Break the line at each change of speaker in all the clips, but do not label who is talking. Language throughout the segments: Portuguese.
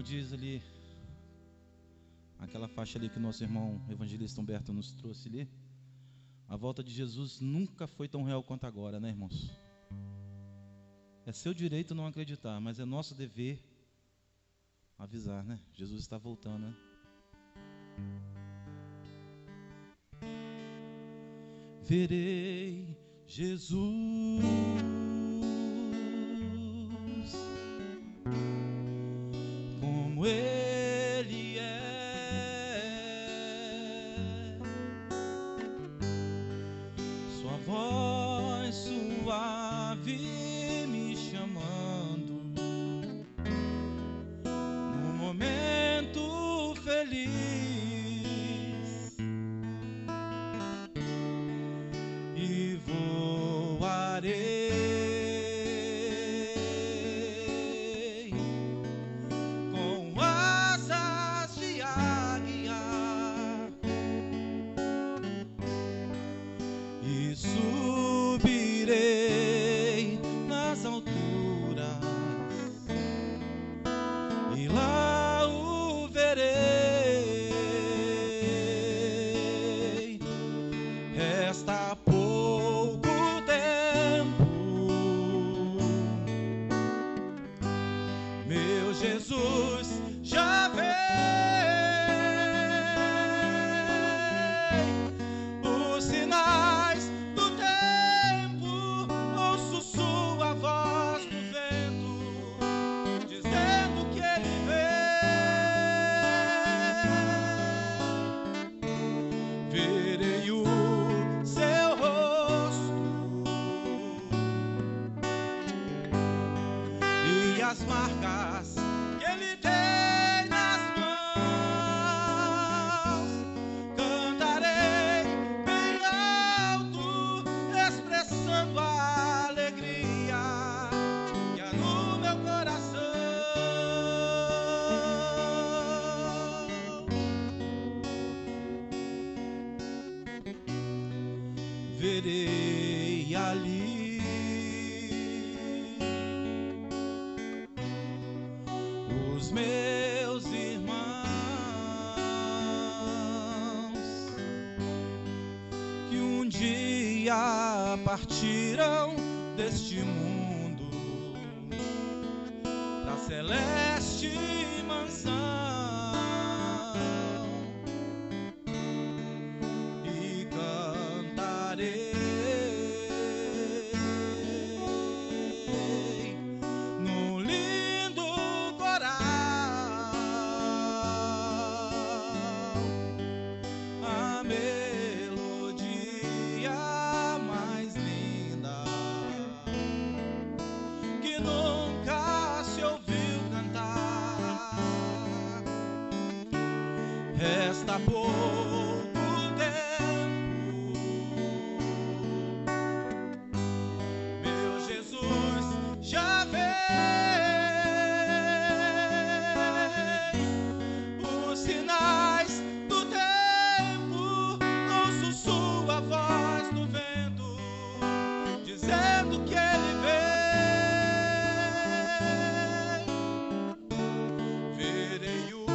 Como diz ali, aquela faixa ali que o nosso irmão evangelista Humberto nos trouxe ali, a volta de Jesus nunca foi tão real quanto agora, né, irmãos? É seu direito não acreditar, mas é nosso dever avisar, né? Jesus está voltando, né? Verei Jesus como Ele é, sua voz suave me chamando no momento feliz, e voarei com asas de águia e subirei nas alturas, e lá o verei. Resta pouco tempo, meu Jesus já vem. Os sinais do tempo, ouço sua voz no vento, dizendo que Ele vem. Verei o seu rosto e as marcas que Ele tem nas mãos. Cantarei bem alto, expressando a alegria que há no meu coração. Verei ali os meus irmãos que um dia partiram deste mundo pra celeste mansão, e cantarei no lindo coral a melodia mais linda que nunca se ouviu cantar. Resta pouco tempo, meu Jesus já vem. Os sinais do tempo, ouço sua voz no vento, dizendo que Ele vem. Verei o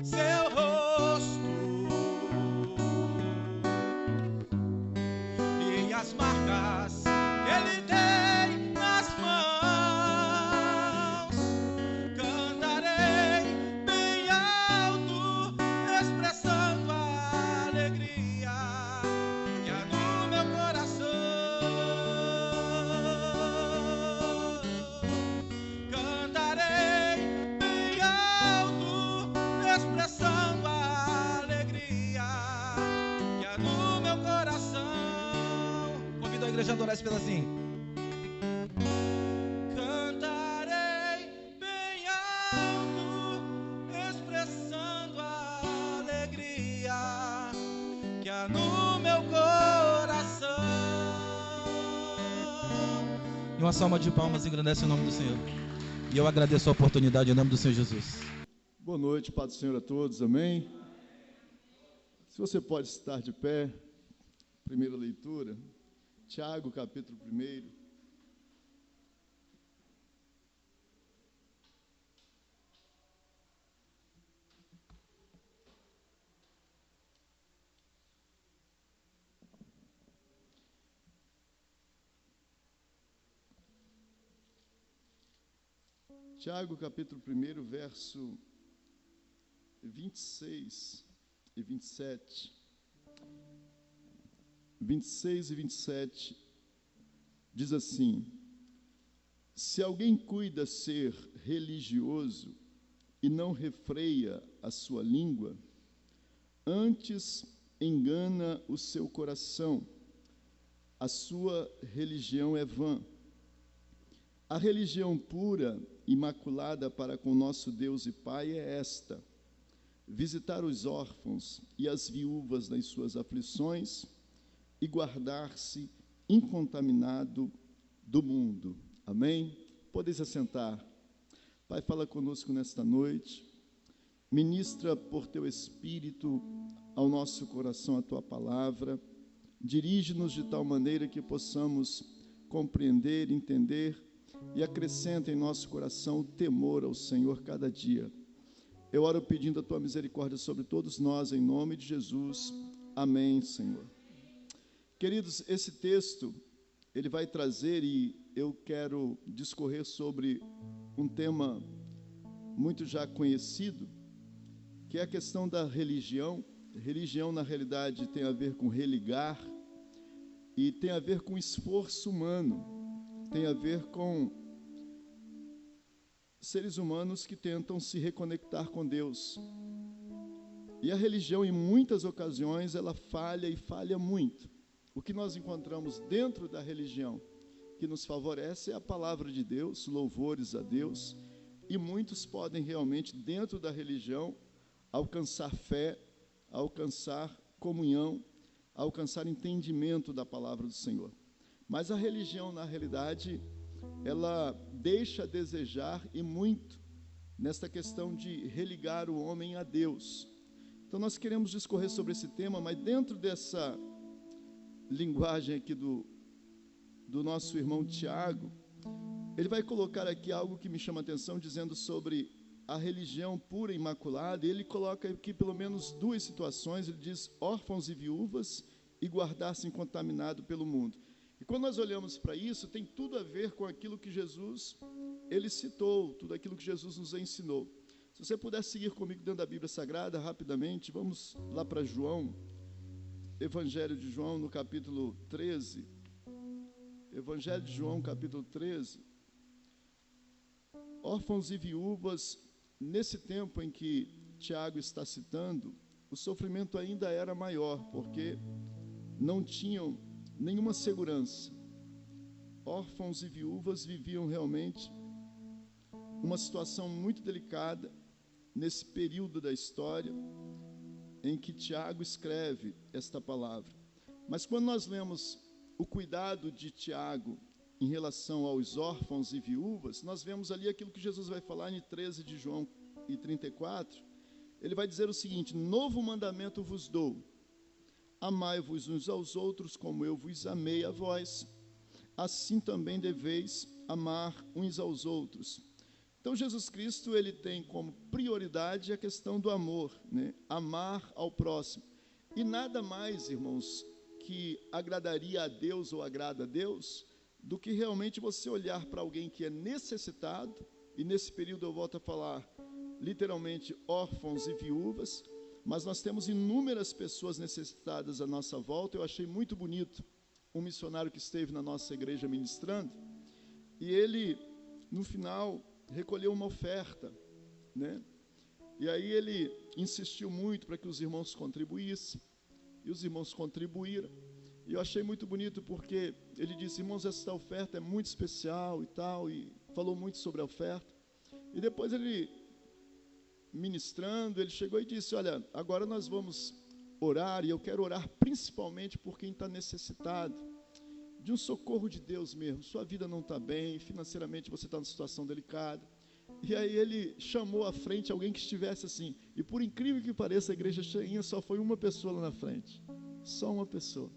seu rosto e as marcas que Ele tem nas mãos. Cantarei bem alto, expressando a alegria que há no meu coração. Cantarei bem alto, expressando a alegria que há no meu coração. Convido a igreja a adorar esse pedacinho. Cantarei bem alto, expressando a alegria que há no meu coração. E uma salva de palmas engrandece o nome do Senhor. E eu agradeço a oportunidade em nome do Senhor Jesus.
Boa noite, Pai do Senhor a todos, amém? Se você pode estar de pé, primeira leitura, Tiago, capítulo 1. Tiago, capítulo 1, verso 26 e 27. 26 e 27 diz assim: se alguém cuida ser religioso e não refreia a sua língua, antes engana o seu coração, a sua religião é vã. A religião pura, imaculada para com nosso Deus e Pai é esta: visitar os órfãos e as viúvas nas suas aflições e guardar-se incontaminado do mundo. Amém? Podem se assentar. Pai, fala conosco nesta noite. Ministra por teu Espírito ao nosso coração a tua palavra. Dirige-nos de tal maneira que possamos compreender, entender e acrescenta em nosso coração o temor ao Senhor cada dia. Eu oro pedindo a tua misericórdia sobre todos nós, em nome de Jesus. Amém, Senhor. Queridos, esse texto, ele vai trazer, e eu quero discorrer sobre um tema muito já conhecido, que é a questão da religião. Religião, na realidade, tem a ver com religar, e tem a ver com esforço humano, tem a ver com seres humanos que tentam se reconectar com Deus. E a religião, em muitas ocasiões, ela falha e falha muito. O que nós encontramos dentro da religião que nos favorece é a palavra de Deus, louvores a Deus, e muitos podem realmente, dentro da religião, alcançar fé, alcançar comunhão, alcançar entendimento da palavra do Senhor. Mas a religião, na realidade, ela deixa a desejar, e muito, nesta questão de religar o homem a Deus. Então nós queremos discorrer sobre esse tema, mas dentro dessa linguagem aqui do nosso irmão Tiago, ele vai colocar aqui algo que me chama a atenção, dizendo sobre a religião pura e imaculada, e ele coloca aqui pelo menos duas situações. Ele diz órfãos e viúvas e guardar-se incontaminado pelo mundo. E quando nós olhamos para isso, tem tudo a ver com aquilo que Jesus, ele citou, tudo aquilo que Jesus nos ensinou. Se você puder seguir comigo dentro da Bíblia Sagrada, rapidamente, vamos lá para João, Evangelho de João, no capítulo 13. Evangelho de João, capítulo 13. Órfãos e viúvas, nesse tempo em que Tiago está citando, o sofrimento ainda era maior, porque não tinham nenhuma segurança. Órfãos e viúvas viviam realmente uma situação muito delicada nesse período da história em que Tiago escreve esta palavra. Mas quando nós lemos o cuidado de Tiago em relação aos órfãos e viúvas, nós vemos ali aquilo que Jesus vai falar em 13 de João e 34. Ele vai dizer o seguinte: novo mandamento vos dou, amai-vos uns aos outros como eu vos amei a vós, assim também deveis amar uns aos outros. Então, Jesus Cristo, ele tem como prioridade a questão do amor, né? Amar ao próximo. E nada mais, irmãos, que agradaria a Deus ou agrada a Deus, do que realmente você olhar para alguém que é necessitado, e nesse período eu volto a falar, literalmente, órfãos e viúvas, mas nós temos inúmeras pessoas necessitadas à nossa volta. Eu achei muito bonito um missionário que esteve na nossa igreja ministrando, e ele, no final, recolheu uma oferta, né? E aí ele insistiu muito para que os irmãos contribuíssem, e os irmãos contribuíram, e eu achei muito bonito porque ele disse: irmãos, essa oferta é muito especial e tal, e falou muito sobre a oferta. E depois ele, ministrando, ele chegou e disse: olha, agora nós vamos orar, e eu quero orar principalmente por quem está necessitado de um socorro de Deus mesmo. Sua vida não está bem, financeiramente você está numa situação delicada. E aí ele chamou à frente alguém que estivesse assim, e por incrível que pareça, a igreja cheinha, só foi uma pessoa lá na frente, só uma pessoa.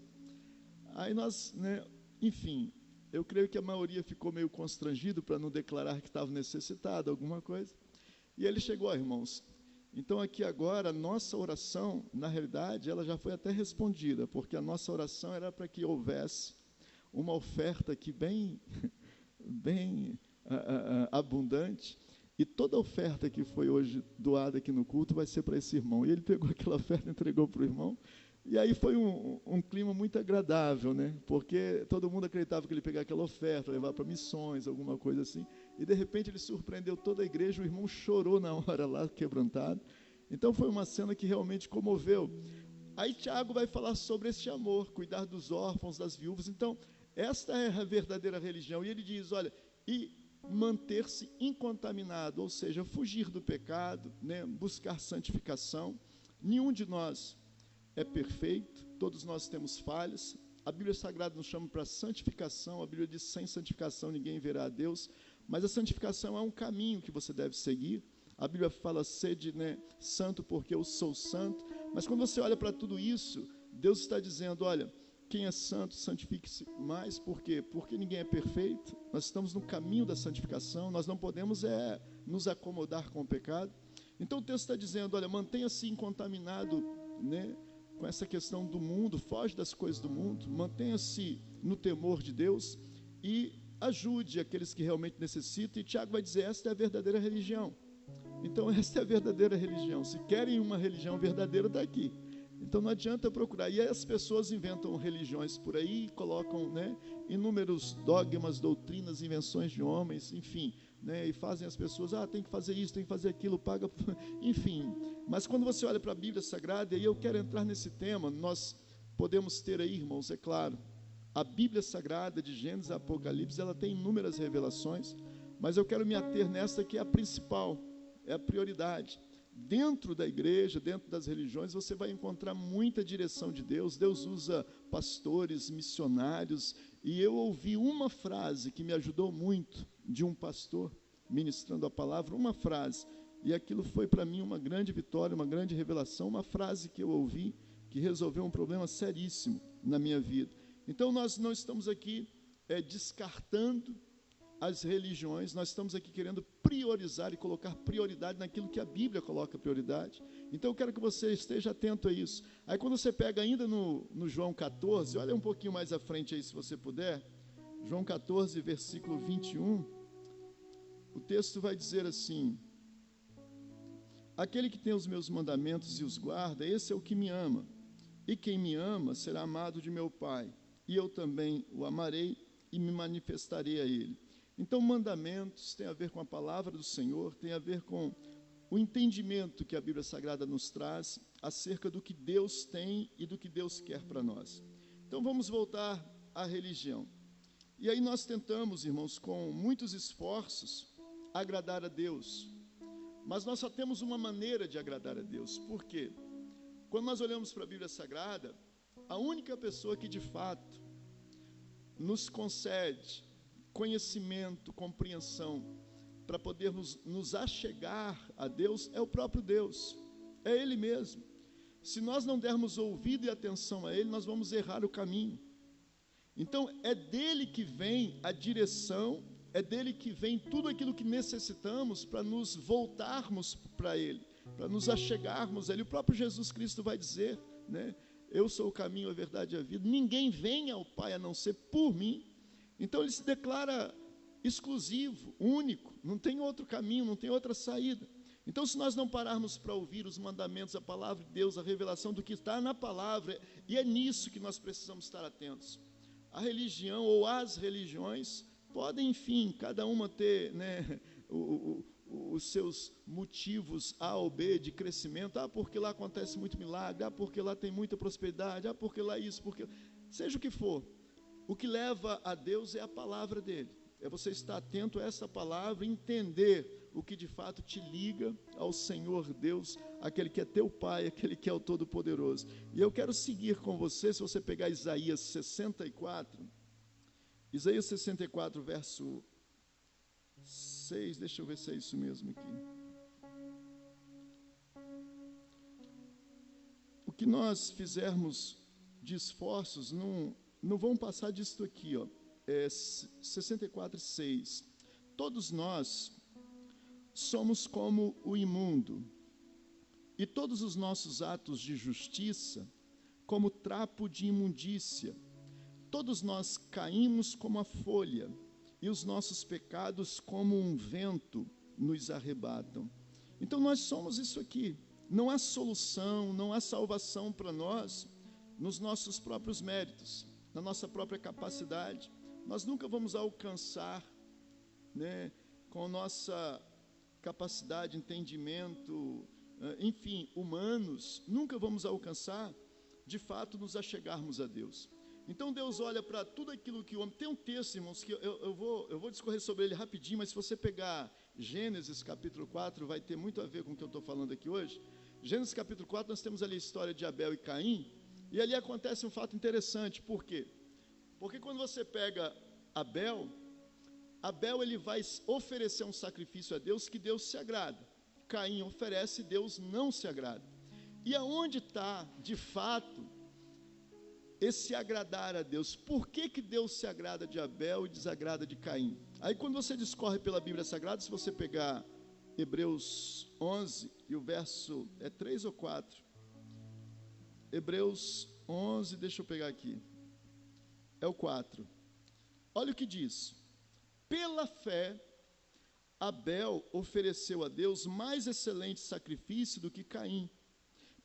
Aí nós, né, enfim, eu creio que a maioria ficou meio constrangido para não declarar que estava necessitado, alguma coisa. E ele chegou: irmãos, então aqui agora a nossa oração, na realidade, ela já foi até respondida, porque a nossa oração era para que houvesse uma oferta aqui bem abundante, e toda a oferta que foi hoje doada aqui no culto vai ser para esse irmão. E ele pegou aquela oferta e entregou para o irmão, e aí foi um clima muito agradável, né? Porque todo mundo acreditava que ele ia pegar aquela oferta, levar para missões, alguma coisa assim, e de repente ele surpreendeu toda a igreja, o irmão chorou na hora lá, quebrantado. Então foi uma cena que realmente comoveu. Aí Tiago vai falar sobre esse amor, cuidar dos órfãos, das viúvas. Então, esta é a verdadeira religião. E ele diz, olha, e manter-se incontaminado, ou seja, fugir do pecado, né? Buscar santificação. Nenhum de nós é perfeito, todos nós temos falhas. A Bíblia Sagrada nos chama para santificação. A Bíblia diz, sem santificação ninguém verá a Deus. Mas a santificação é um caminho que você deve seguir. A Bíblia fala, sede, né, santo porque eu sou santo. Mas quando você olha para tudo isso, Deus está dizendo, olha, quem é santo, santifique-se mais. Por quê? Porque ninguém é perfeito. Nós estamos no caminho da santificação. Nós não podemos nos acomodar com o pecado. Então o texto está dizendo, olha, mantenha-se incontaminado, né, com essa questão do mundo, foge das coisas do mundo, mantenha-se no temor de Deus e ajude aqueles que realmente necessitam. E Tiago vai dizer, esta é a verdadeira religião. Então esta é a verdadeira religião. Se querem uma religião verdadeira, está aqui. Então não adianta procurar. E aí as pessoas inventam religiões por aí, colocam, né, inúmeros dogmas, doutrinas, invenções de homens, enfim, né, e fazem as pessoas, tem que fazer isso, tem que fazer aquilo, paga, enfim. Mas quando você olha para a Bíblia Sagrada, e aí eu quero entrar nesse tema, nós podemos ter aí, irmãos, é claro, a Bíblia Sagrada de Gênesis a Apocalipse, ela tem inúmeras revelações, mas eu quero me ater nessa que é a principal, é a prioridade. Dentro da igreja, dentro das religiões, você vai encontrar muita direção de Deus. Deus usa pastores, missionários, e eu ouvi uma frase que me ajudou muito, de um pastor, ministrando a palavra, uma frase, e aquilo foi para mim uma grande vitória, uma grande revelação, uma frase que eu ouvi, que resolveu um problema seríssimo na minha vida. Então nós não estamos aqui descartando as religiões, nós estamos aqui querendo priorizar e colocar prioridade naquilo que a Bíblia coloca prioridade. Então eu quero que você esteja atento a isso. Aí quando você pega ainda no João 14, olha um pouquinho mais à frente aí se você puder, João 14, versículo 21, o texto vai dizer assim, aquele que tem os meus mandamentos e os guarda, esse é o que me ama, e quem me ama será amado de meu Pai, e eu também o amarei e me manifestarei a ele. Então, mandamentos tem a ver com a palavra do Senhor, tem a ver com o entendimento que a Bíblia Sagrada nos traz acerca do que Deus tem e do que Deus quer para nós. Então, vamos voltar à religião. E aí nós tentamos, irmãos, com muitos esforços, agradar a Deus. Mas nós só temos uma maneira de agradar a Deus. Por quê? Quando nós olhamos para a Bíblia Sagrada, a única pessoa que de fato nos concede conhecimento, compreensão, para podermos nos achegar a Deus, é o próprio Deus, é Ele mesmo. Se nós não dermos ouvido e atenção a Ele, nós vamos errar o caminho. Então, é dele que vem a direção, é dele que vem tudo aquilo que necessitamos para nos voltarmos para Ele, para nos achegarmos a Ele. O próprio Jesus Cristo vai dizer, né? Eu sou o caminho, a verdade e a vida. Ninguém vem ao Pai a não ser por mim. Então, Ele se declara exclusivo, único, não tem outro caminho, não tem outra saída. Então, se nós não pararmos para ouvir os mandamentos, a palavra de Deus, a revelação do que está na palavra, e é nisso que nós precisamos estar atentos. A religião ou as religiões podem, enfim, cada uma ter, né, os seus motivos A ou B de crescimento. Porque lá acontece muito milagre, porque lá tem muita prosperidade, porque lá isso, porque... Seja o que for, o que leva a Deus é a palavra dele. É você estar atento a essa palavra, entender o que de fato te liga ao Senhor Deus, aquele que é teu Pai, aquele que é o Todo-Poderoso. E eu quero seguir com você, se você pegar Isaías 64, verso 6, deixa eu ver se é isso mesmo aqui. O que nós fizermos de esforços não vão passar disso aqui, ó. 64:6. Todos nós somos como o imundo, e todos os nossos atos de justiça como trapo de imundícia. Todos nós caímos como a folha, e os nossos pecados, como um vento, nos arrebatam. Então nós somos isso aqui. Não há solução, não há salvação para nós nos nossos próprios méritos, na nossa própria capacidade. Nós nunca vamos alcançar, né, com a nossa capacidade, entendimento, enfim, humanos, nunca vamos alcançar, de fato, nos achegarmos a Deus. Então Deus olha para tudo aquilo que o homem... Tem um texto, irmãos, que eu vou discorrer sobre ele rapidinho, mas se você pegar Gênesis capítulo 4, vai ter muito a ver com o que eu estou falando aqui hoje. Gênesis capítulo 4, nós temos ali a história de Abel e Caim, e ali acontece um fato interessante. Por quê? Porque quando você pega Abel ele vai oferecer um sacrifício a Deus que Deus se agrada. Caim oferece, Deus não se agrada. E aonde está, de fato, esse agradar a Deus? Por que Deus se agrada de Abel e desagrada de Caim? Aí quando você discorre pela Bíblia Sagrada, se você pegar Hebreus 11, e o verso é 3 ou 4, Hebreus 11, deixa eu pegar aqui, é o 4, olha o que diz: pela fé, Abel ofereceu a Deus mais excelente sacrifício do que Caim,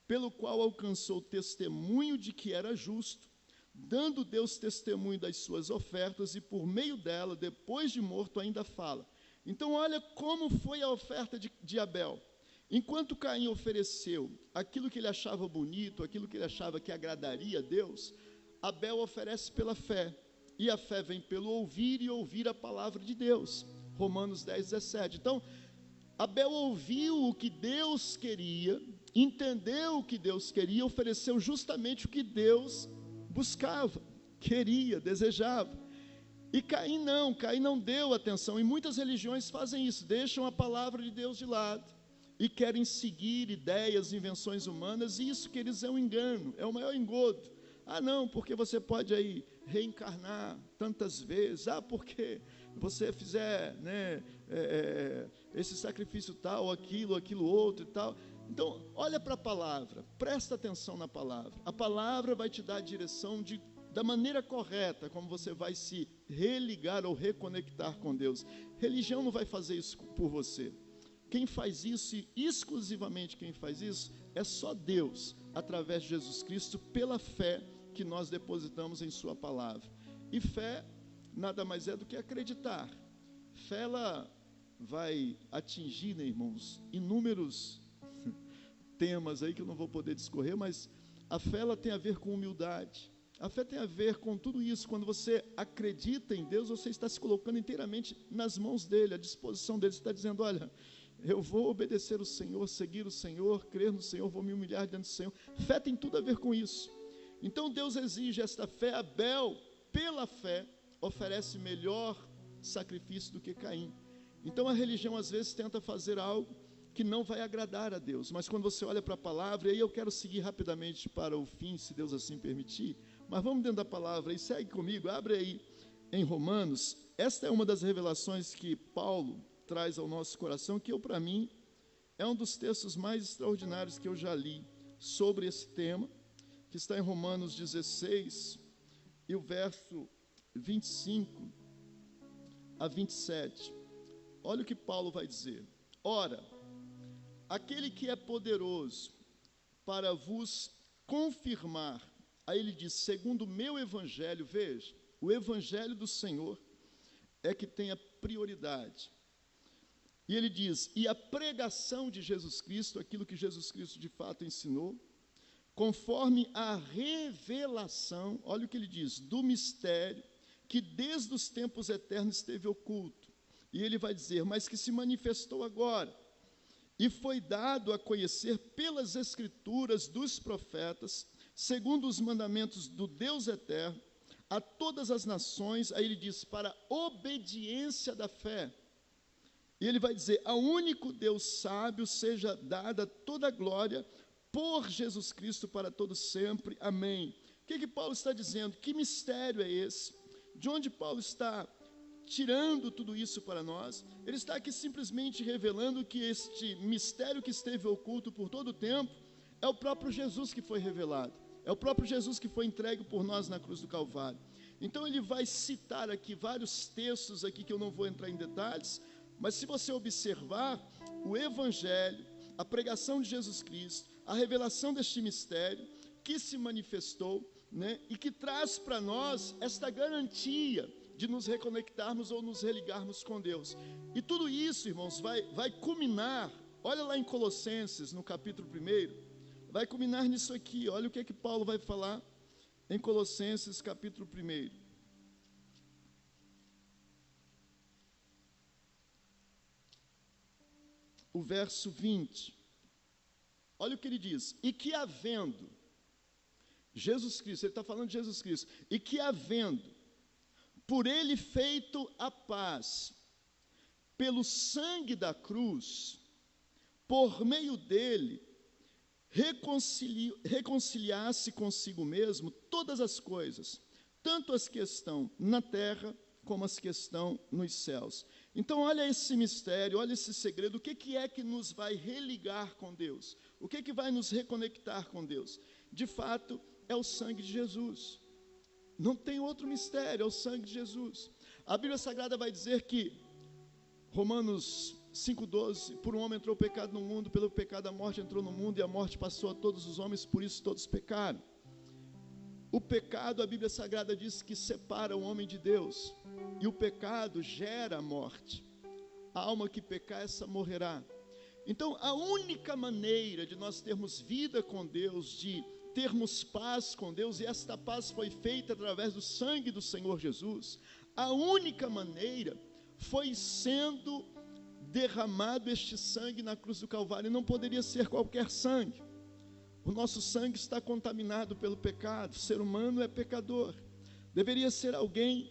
pelo qual alcançou testemunho de que era justo, dando Deus testemunho das suas ofertas, e por meio dela, depois de morto, ainda fala. Então olha como foi a oferta de Abel. Enquanto Caim ofereceu aquilo que ele achava bonito, aquilo que ele achava que agradaria a Deus, Abel oferece pela fé, e a fé vem pelo ouvir, e ouvir a palavra de Deus. Romanos 10, 17. Então, Abel ouviu o que Deus queria, entendeu o que Deus queria, ofereceu justamente o que Deus buscava, queria, desejava. E Caim não deu atenção, e muitas religiões fazem isso, deixam a palavra de Deus de lado, e querem seguir ideias, invenções humanas, e isso, queridos, é um engano, é o maior engodo. Não, porque você pode aí reencarnar tantas vezes, porque você fizer, né, esse sacrifício tal, aquilo outro e tal. Então, olha para a palavra, presta atenção na palavra. A palavra vai te dar a direção da maneira correta, como você vai se religar ou reconectar com Deus. Religião não vai fazer isso por você. Quem faz isso, e exclusivamente quem faz isso, é só Deus, através de Jesus Cristo, pela fé que nós depositamos em sua palavra. E fé nada mais é do que acreditar. Fé, ela vai atingir, né, irmãos, inúmeros temas aí que eu não vou poder discorrer, mas a fé, ela tem a ver com humildade. A fé tem a ver com tudo isso. Quando você acredita em Deus, você está se colocando inteiramente nas mãos dele, à disposição dele. Você está dizendo: olha, eu vou obedecer o Senhor, seguir o Senhor, crer no Senhor, vou me humilhar diante do Senhor. Fé tem tudo a ver com isso. Então Deus exige esta fé. Abel, pela fé, oferece melhor sacrifício do que Caim. Então a religião às vezes tenta fazer algo que não vai agradar a Deus, mas quando você olha para a palavra, e aí eu quero seguir rapidamente para o fim, se Deus assim permitir, mas vamos dentro da palavra e segue comigo, abre aí em Romanos. Esta é uma das revelações que Paulo traz ao nosso coração, que para mim é um dos textos mais extraordinários que eu já li sobre esse tema, que está em Romanos 16, e o verso 25 a 27. Olha o que Paulo vai dizer: ora, aquele que é poderoso para vos confirmar, aí ele diz, segundo o meu evangelho, veja, o evangelho do Senhor é que tem a prioridade. E ele diz, e a pregação de Jesus Cristo, aquilo que Jesus Cristo de fato ensinou, conforme a revelação, olha o que ele diz, do mistério, que desde os tempos eternos esteve oculto. E ele vai dizer, mas que se manifestou agora, e foi dado a conhecer pelas Escrituras dos profetas, segundo os mandamentos do Deus eterno, a todas as nações, aí ele diz, para obediência da fé. E ele vai dizer, ao único Deus sábio seja dada toda a glória por Jesus Cristo para todos sempre. Amém. O que Paulo está dizendo? Que mistério é esse? De onde Paulo está tirando tudo isso para nós? Ele está aqui simplesmente revelando que este mistério que esteve oculto por todo o tempo é o próprio Jesus que foi revelado, é o próprio Jesus que foi entregue por nós na cruz do Calvário. Então ele vai citar aqui vários textos aqui que eu não vou entrar em detalhes, mas se você observar, o Evangelho, a pregação de Jesus Cristo, a revelação deste mistério que se manifestou, né, e que traz para nós esta garantia de nos reconectarmos ou nos religarmos com Deus. E tudo isso, irmãos, vai culminar, olha lá em Colossenses, no capítulo 1, vai culminar nisso aqui. Olha o que é que Paulo vai falar em Colossenses, capítulo 1. O verso 20. Olha o que ele diz: e que havendo Jesus Cristo, ele está falando de Jesus Cristo, e que havendo por ele feito a paz, pelo sangue da cruz, por meio dele, reconciliasse consigo mesmo todas as coisas, tanto as que estão na terra, como as que estão nos céus. Então olha esse mistério, olha esse segredo, o que é que nos vai religar com Deus? O que vai nos reconectar com Deus? De fato, é o sangue de Jesus. Não tem outro mistério, é o sangue de Jesus. A Bíblia Sagrada vai dizer que, Romanos 5,12, por um homem entrou o pecado no mundo, pelo pecado a morte entrou no mundo, e a morte passou a todos os homens, por isso todos pecaram. O pecado, a Bíblia Sagrada diz que separa o homem de Deus, e o pecado gera a morte. A alma que pecar, essa morrerá. Então, a única maneira de nós termos vida com Deus, de termos paz com Deus, e esta paz foi feita através do sangue do Senhor Jesus, a única maneira foi sendo derramado este sangue na cruz do Calvário. Não poderia ser qualquer sangue. O nosso sangue está contaminado pelo pecado, o ser humano é pecador. Deveria ser alguém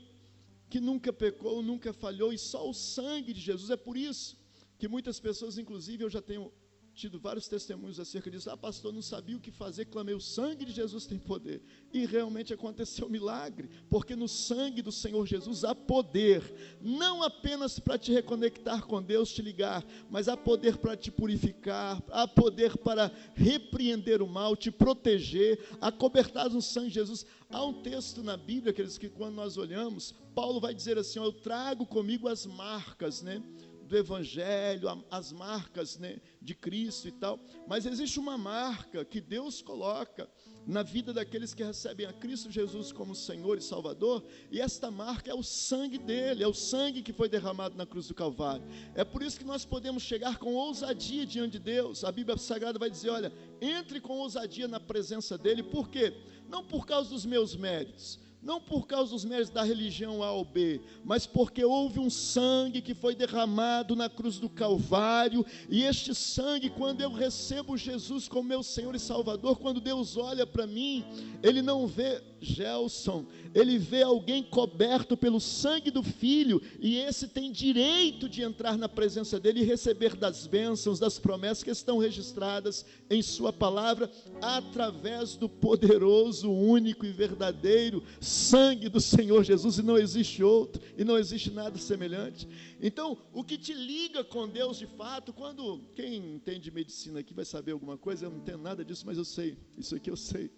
que nunca pecou, nunca falhou, e só o sangue de Jesus. É por isso que muitas pessoas, inclusive eu já tenho tido vários testemunhos acerca disso. Pastor, não sabia o que fazer, clamei, o sangue de Jesus tem poder. E realmente aconteceu um milagre, porque no sangue do Senhor Jesus há poder, não apenas para te reconectar com Deus, te ligar, mas há poder para te purificar, há poder para repreender o mal, te proteger, acobertados no sangue de Jesus. Há um texto na Bíblia, aqueles que quando nós olhamos, Paulo vai dizer assim, eu trago comigo as marcas, né, do Evangelho, as marcas, né, de Cristo e tal, mas existe uma marca que Deus coloca na vida daqueles que recebem a Cristo Jesus como Senhor e Salvador, e esta marca é o sangue dele, é o sangue que foi derramado na cruz do Calvário. É por isso que nós podemos chegar com ousadia diante de Deus. A Bíblia Sagrada vai dizer, olha, entre com ousadia na presença dele. Por quê? Não por causa dos meus méritos, não por causa dos méritos da religião A ou B, mas porque houve um sangue que foi derramado na cruz do Calvário, e este sangue, quando eu recebo Jesus como meu Senhor e Salvador, quando Deus olha para mim, Ele não vê Gelson, Ele vê alguém coberto pelo sangue do Filho, e esse tem direito de entrar na presença dEle e receber das bênçãos, das promessas que estão registradas em Sua palavra, através do poderoso, único e verdadeiro sangue do Senhor Jesus, e não existe outro, e não existe nada semelhante. Então, o que te liga com Deus de fato, quando, quem entende medicina aqui vai saber alguma coisa, eu não tenho nada disso, mas eu sei, isso aqui eu sei.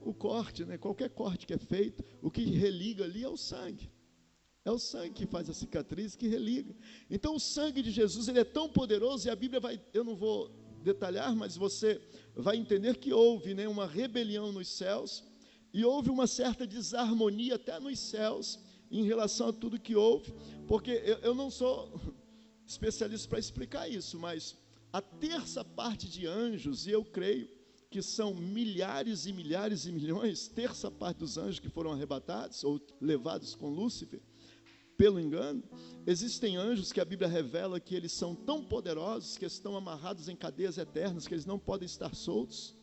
O corte, né, qualquer corte que é feito, o que religa ali é o sangue. É o sangue que faz a cicatriz, que religa. Então, o sangue de Jesus, ele é tão poderoso, e a Bíblia vai, eu não vou detalhar, mas você vai entender que houve, né, uma rebelião nos céus, e houve uma certa desarmonia até nos céus, em relação a tudo que houve, porque eu não sou especialista para explicar isso, mas a terça parte de anjos, e eu creio que são milhares e milhares e milhões, terça parte dos anjos que foram arrebatados, ou levados com Lúcifer, pelo engano, existem anjos que a Bíblia revela que eles são tão poderosos, que estão amarrados em cadeias eternas, que eles não podem estar soltos.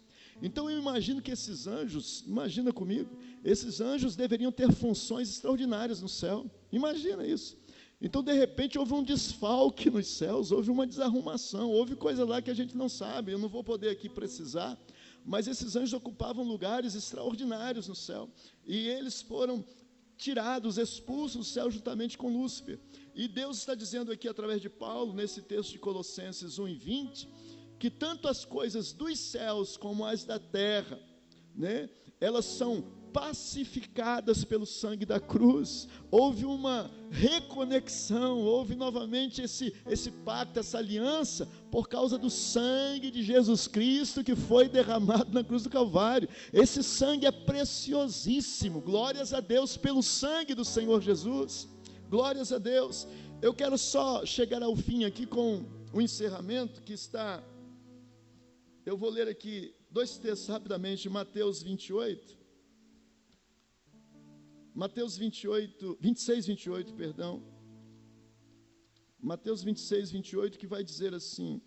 Então eu imagino que esses anjos, imagina comigo, esses anjos deveriam ter funções extraordinárias no céu, imagina isso. Então de repente houve um desfalque nos céus, houve uma desarrumação, houve coisa lá que a gente não sabe, eu não vou poder aqui precisar, mas esses anjos ocupavam lugares extraordinários no céu, e eles foram tirados, expulsos do céu juntamente com Lúcifer. E Deus está dizendo aqui através de Paulo, nesse texto de Colossenses 1:20, que tanto as coisas dos céus como as da terra, né, elas são pacificadas pelo sangue da cruz. Houve uma reconexão, houve novamente esse pacto, essa aliança, por causa do sangue de Jesus Cristo que foi derramado na cruz do Calvário. Esse sangue é preciosíssimo. Glórias a Deus pelo sangue do Senhor Jesus. Glórias a Deus. Eu quero só chegar ao fim aqui com o encerramento que está... Eu vou ler aqui 2 textos rapidamente, Mateus 28. Mateus 26, 28, perdão. Mateus 26, 28, que vai dizer assim,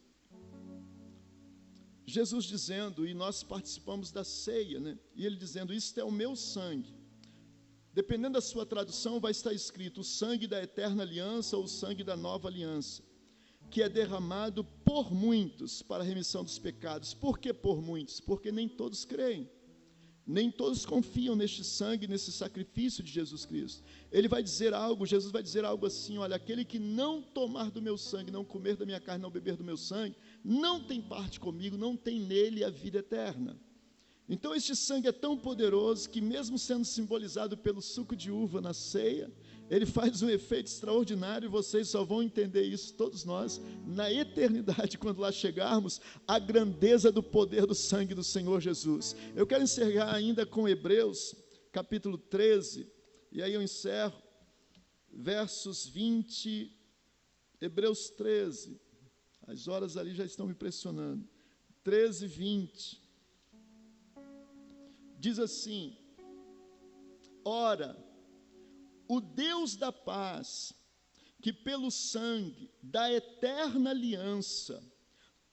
Jesus dizendo, e nós participamos da ceia, né? E ele dizendo, isto é o meu sangue. Dependendo da sua tradução, vai estar escrito, o sangue da eterna aliança ou o sangue da nova aliança, que é derramado por muitos para a remissão dos pecados. Por que por muitos? Porque nem todos creem. Nem todos confiam neste sangue, nesse sacrifício de Jesus Cristo. Ele vai dizer algo, Jesus vai dizer algo assim, olha, aquele que não tomar do meu sangue, não comer da minha carne, não beber do meu sangue, não tem parte comigo, não tem nele a vida eterna. Então este sangue é tão poderoso que mesmo sendo simbolizado pelo suco de uva na ceia, ele faz um efeito extraordinário e vocês só vão entender isso, todos nós, na eternidade, quando lá chegarmos, a grandeza do poder do sangue do Senhor Jesus. Eu quero encerrar ainda com Hebreus, capítulo 13, e aí eu encerro, versos 20, Hebreus 13, as horas ali já estão me pressionando, 13, 20, diz assim, ora, o Deus da paz, que pelo sangue da eterna aliança,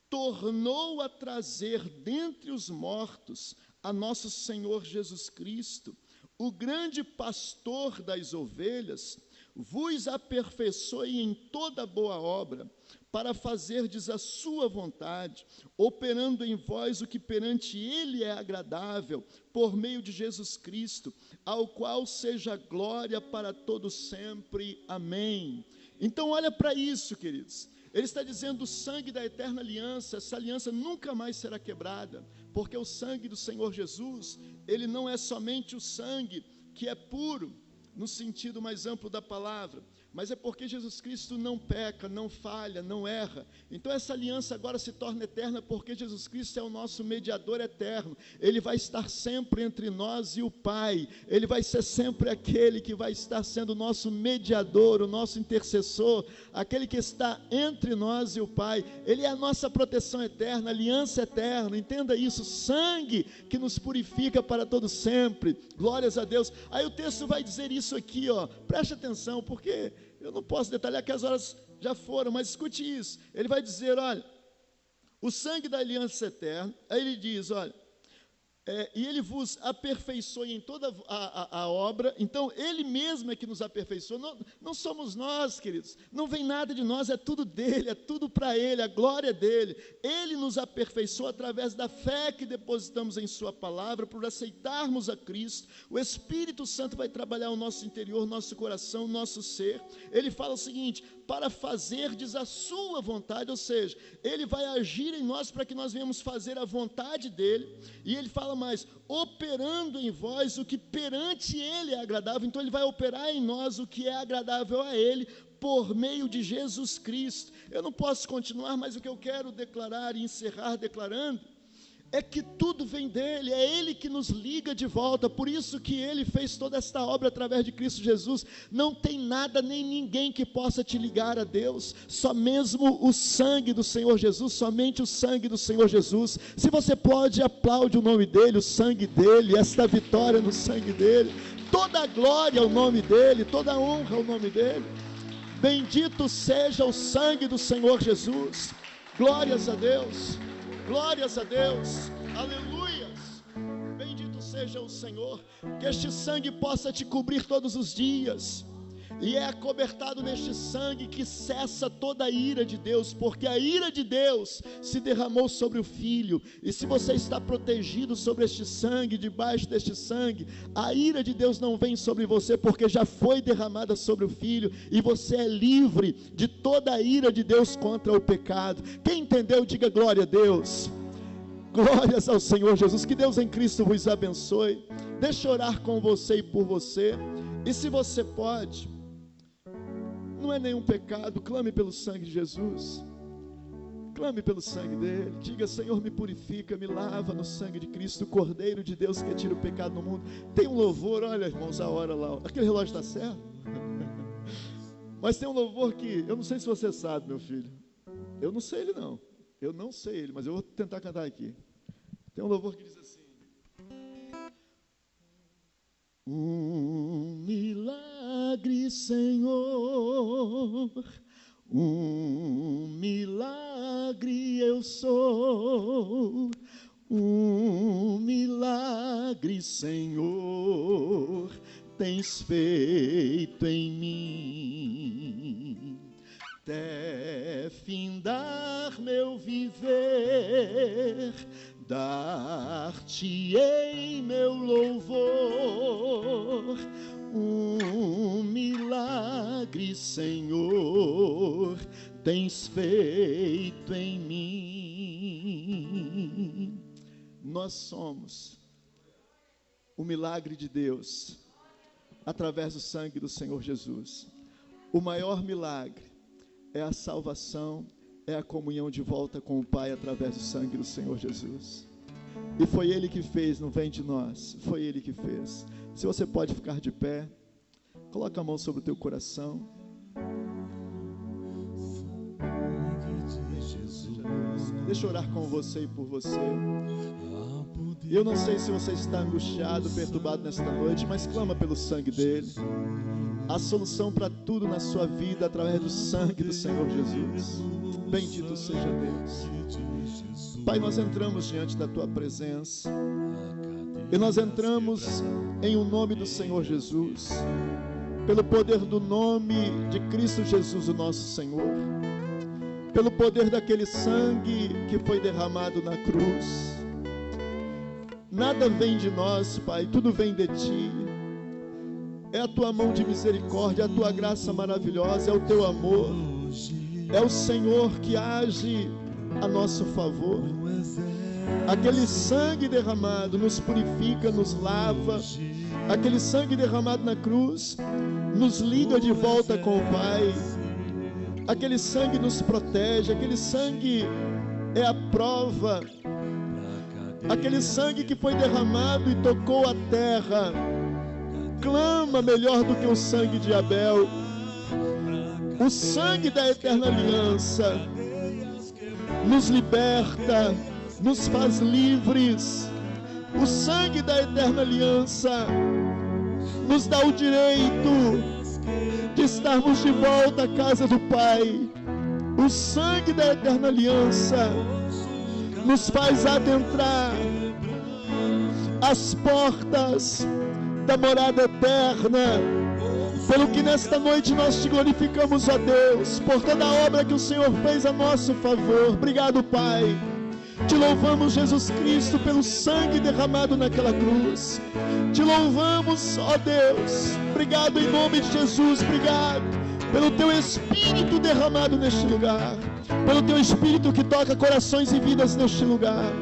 tornou a trazer dentre os mortos a nosso Senhor Jesus Cristo, o grande pastor das ovelhas, vos aperfeiçoe em toda boa obra, para fazerdes a sua vontade, operando em vós o que perante ele é agradável, por meio de Jesus Cristo, ao qual seja glória para todo sempre. Amém. Então olha para isso, queridos. Ele está dizendo o sangue da eterna aliança, essa aliança nunca mais será quebrada, porque o sangue do Senhor Jesus, ele não é somente o sangue que é puro, no sentido mais amplo da palavra, mas é porque Jesus Cristo não peca, não falha, não erra. Então essa aliança agora se torna eterna porque Jesus Cristo é o nosso mediador eterno. Ele vai estar sempre entre nós e o Pai. Ele vai ser sempre aquele que vai estar sendo o nosso mediador, o nosso intercessor, aquele que está entre nós e o Pai. Ele é a nossa proteção eterna, aliança eterna. Entenda isso, sangue que nos purifica para todo sempre. Glórias a Deus. Aí o texto vai dizer isso aqui, ó. Preste atenção, porque eu não posso detalhar que as horas já foram, mas escute isso. Ele vai dizer, olha, o sangue da aliança eterna, aí ele diz, olha, e ele vos aperfeiçoe em toda a obra. Então ele mesmo é que nos aperfeiçoa, não somos nós, queridos, não vem nada de nós, é tudo dele, é tudo para ele, a glória é dele. Ele nos aperfeiçoa através da fé que depositamos em sua palavra, por aceitarmos a Cristo. O Espírito Santo vai trabalhar o nosso interior, nosso coração, nosso ser. Ele fala o seguinte, para fazerdes a sua vontade, ou seja, ele vai agir em nós para que nós venhamos fazer a vontade dele. E ele fala mais, operando em vós o que perante ele é agradável. Então ele vai operar em nós o que é agradável a ele, por meio de Jesus Cristo. Eu não posso continuar, mas o que eu quero declarar e encerrar declarando é que tudo vem dele, é ele que nos liga de volta. Por isso que ele fez toda esta obra através de Cristo Jesus. Não tem nada nem ninguém que possa te ligar a Deus, só mesmo o sangue do Senhor Jesus, somente o sangue do Senhor Jesus. Se você pode, aplaude o nome dele, o sangue dele, esta vitória no sangue dele, toda a glória ao nome dele, toda a honra ao nome dele. Bendito seja o sangue do Senhor Jesus. Glórias a Deus. Glórias a Deus, aleluias, bendito seja o Senhor, que este sangue possa te cobrir todos os dias, e é acobertado neste sangue que cessa toda a ira de Deus, porque a ira de Deus se derramou sobre o Filho. E se você está protegido sobre este sangue, debaixo deste sangue, a ira de Deus não vem sobre você, porque já foi derramada sobre o Filho, e você é livre de toda a ira de Deus contra o pecado. Quem entendeu, diga glória a Deus. Glórias ao Senhor Jesus. Que Deus em Cristo vos abençoe. Deixa eu orar com você e por você. E se você pode, não é nenhum pecado, clame pelo sangue de Jesus. Clame pelo sangue dele. Diga: Senhor, me purifica, me lava no sangue de Cristo, o Cordeiro de Deus que tira o pecado do mundo. Tem um louvor, olha, irmãos, a hora lá. Aquele relógio está certo? Mas tem um louvor que, eu não sei se você sabe, meu filho. Eu não sei ele não. Eu não sei ele, mas eu vou tentar cantar aqui. Tem um louvor que diz assim: um milagre, Senhor, um milagre eu sou, um milagre, Senhor, tens feito em mim. Até findar meu viver, dar-te-ei meu louvor, um milagre, Senhor, tens feito em mim. Nós somos o milagre de Deus, através do sangue do Senhor Jesus. O maior milagre é a salvação, é a comunhão de volta com o Pai através do sangue do Senhor Jesus. E foi Ele que fez, não vem de nós, foi Ele que fez. Se você pode ficar de pé, coloca a mão sobre o teu coração. Deixa eu orar com você e por você. Eu não sei se você está angustiado, perturbado nesta noite, mas clama pelo sangue dele. A solução para tudo na sua vida através do sangue do Senhor Jesus. Bendito seja Deus. Pai, nós entramos diante da tua presença e nós entramos em o nome do Senhor Jesus, pelo poder do nome de Cristo Jesus, o nosso Senhor, pelo poder daquele sangue que foi derramado na cruz. Nada vem de nós, Pai, tudo vem de ti. É a tua mão de misericórdia, é a tua graça maravilhosa, é o teu amor, é o Senhor que age a nosso favor. Aquele sangue derramado nos purifica, nos lava. Aquele sangue derramado na cruz nos liga de volta com o Pai. Aquele sangue nos protege, aquele sangue é a prova. Aquele sangue que foi derramado e tocou a terra clama melhor do que o sangue de Abel. O sangue da eterna aliança nos liberta, nos faz livres. O sangue da eterna aliança nos dá o direito de estarmos de volta à casa do Pai. O sangue da eterna aliança nos faz adentrar as portas da morada eterna. Pelo que nesta noite nós te glorificamos, ó Deus, por toda a obra que o Senhor fez a nosso favor. Obrigado, Pai. Te louvamos, Jesus Cristo, pelo sangue derramado naquela cruz. Te louvamos, ó Deus. Obrigado em nome de Jesus. Obrigado pelo teu Espírito derramado neste lugar, pelo teu Espírito que toca corações e vidas neste lugar.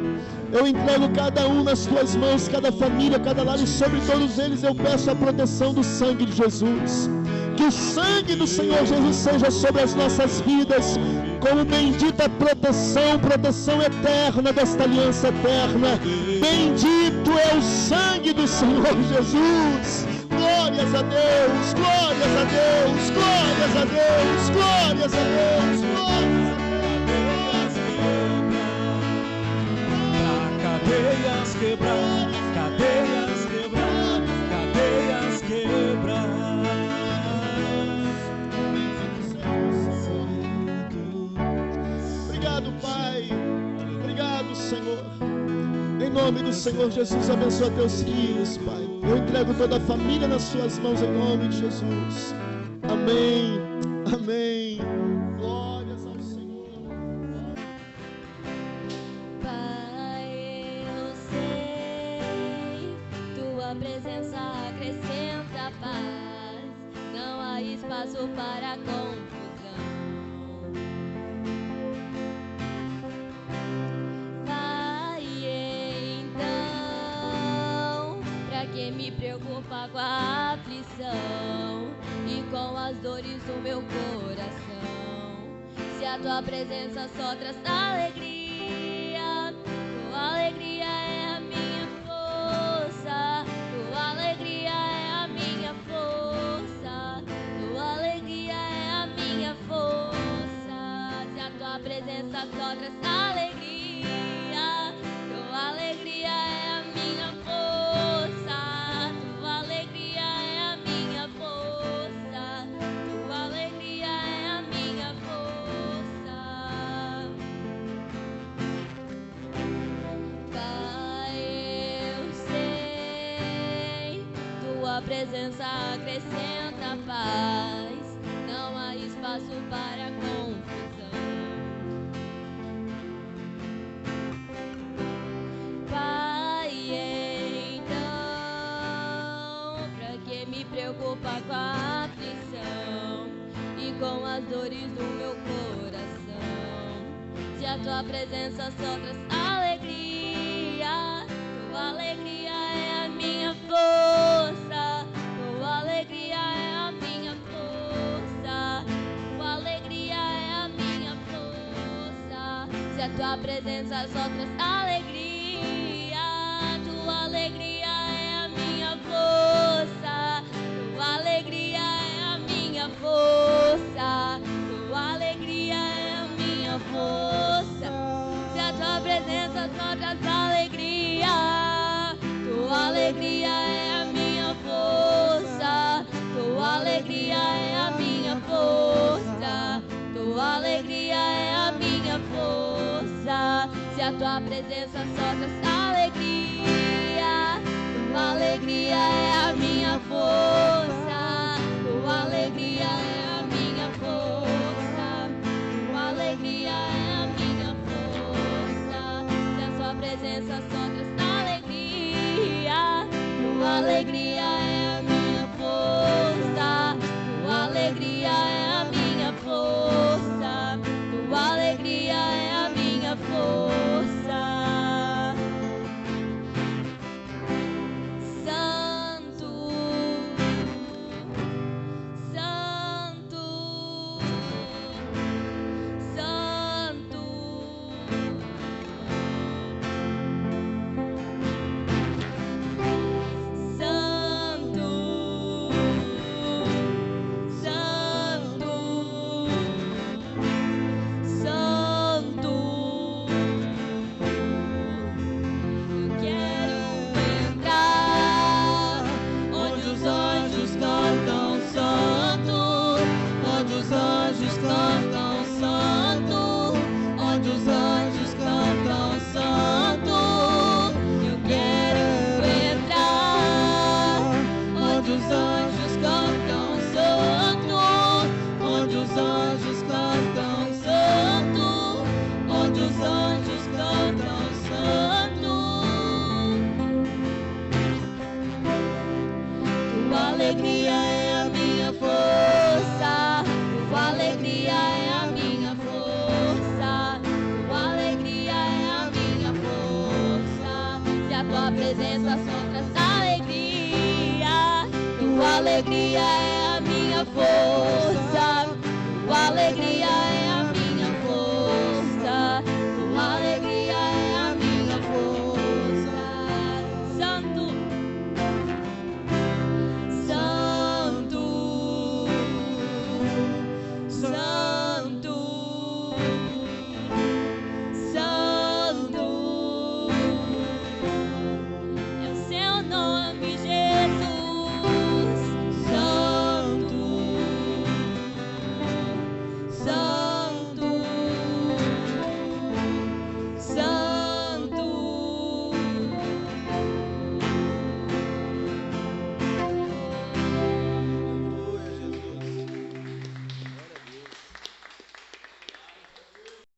Eu entrego cada um nas tuas mãos, cada família, cada lar, e sobre todos eles eu peço a proteção do sangue de Jesus. Que o sangue do Senhor Jesus seja sobre as nossas vidas, como bendita proteção, proteção eterna desta aliança eterna. Bendito é o sangue do Senhor Jesus. Glórias a Deus, glórias a Deus, glórias a Deus, glórias a Deus, glórias a Deus.
Cadeias quebrar, cadeias quebrar, cadeias quebrar.
Obrigado, Pai. Obrigado, Senhor. Em nome do Senhor Jesus, abençoa teus filhos, Pai. Eu entrego toda a família nas suas mãos, em nome de Jesus. Amém. Amém. Glórias ao Senhor.
Pai, eu sei, tua presença acrescenta paz. Não há espaço para confusão. Vai então, pra que me preocupa com a aflição e com as dores do meu coração. Se a tua presença só traz alegria, tua alegria é a minha força, tua alegria é a minha força, tua alegria é a minha força. Se a tua presença só traz alegria, tua alegria é a minha força, tua alegria é a minha força, tua alegria é a minha força. Pai, eu sei, tua presença acrescenta paz, não há espaço para confusão. Pai, então, pra que me preocupar com a aflição e com as dores do meu coração? Se a tua presença só traz alegria, tua alegria é a minha força, tua alegria é a minha força, tua alegria é a minha força. Se a tua presença só traz alegria, tua alegria é a minha força, tua alegria é a minha força, tua alegria é a minha força. Se a tua presença só traz alegria, tua alegria é a minha força, tua alegria é a minha força, tua alegria é a minha força. Se a tua presença só traz alegria, tua alegria é a minha força, tua alegria é a minha força, tua alegria é a minha força. Se a sua presença só traz alegria, tua alegria é a minha força, tua alegria é a minha força, tua alegria é a minha força. Santo, Santo, Santo. Presença só traz alegria, tua alegria é